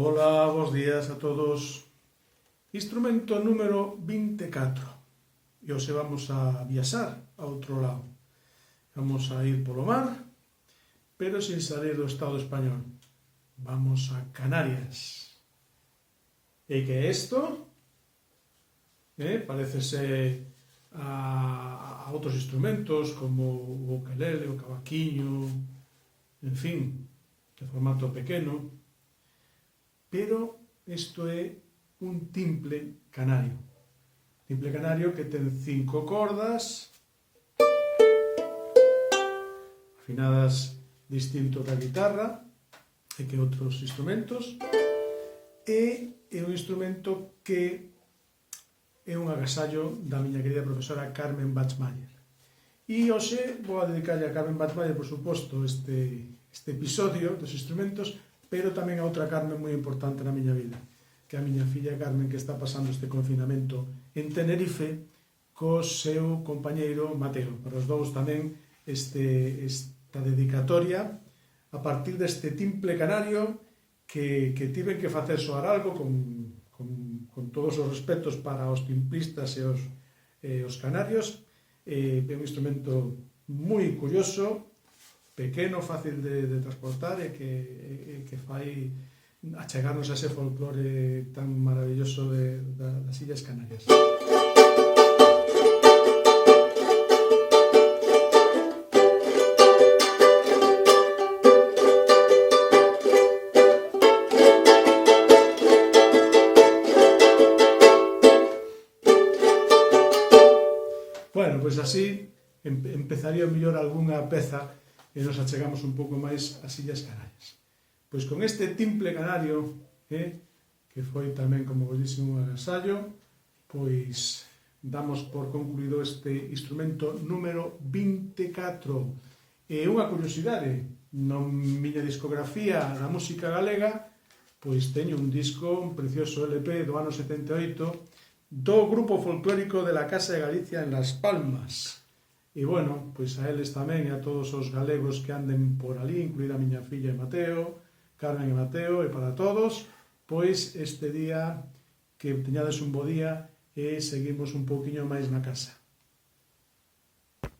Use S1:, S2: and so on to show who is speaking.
S1: Ola, bos días a todos. Instrumento número 24. E hoxe vamos a viaxar a outro lado. Vamos a ir polo mar, pero sin salir do Estado español. Vamos a Canarias. E que é isto? Parécese a outros instrumentos como o ukelele, o cavaquiño, en fin, de formato pequeno. Pero isto é un timple canario. Timple canario que ten 5 cordas, afinadas distinto que a guitarra e que outros instrumentos, e é un instrumento que é un agasallo da miña querida profesora Carmen Bachmayer. E hoxe vou a dedicarlle a Carmen Bachmayer, por suposto, este episodio dos instrumentos, pero tamén a outra Carmen moi importante na miña vida, que é a miña filla Carmen, que está pasando este confinamento en Tenerife co seu compañeiro Mateo. Para os dous tamén esta dedicatoria a partir deste timple canario que tiven que facer soar algo con todos os respetos para os timplistas e os canarios. É un instrumento moi curioso, pequeno, fácil de transportar e que fai achegarnos a ese folclore tan maravilloso das Illas Canarias. Bueno, pois así empezaría mellor algunha peza e nos achegamos un pouco máis ás Illas Canarias. Pois con este timple canario, que foi tamén, como vos dixen, un agasallo, pois damos por concluído este instrumento número 24. E unha curiosidade, na miña discografía da música galega, pois teño un disco, un precioso LP do ano 78, do grupo folclórico de la Casa de Galicia en Las Palmas. E, bueno, pois a eles tamén e a todos os galegos que anden por ali, incluída a miña filla e Mateo, Carmen e Mateo, e para todos, pois este día que teñades un bo día e seguimos un pouquiño máis na casa.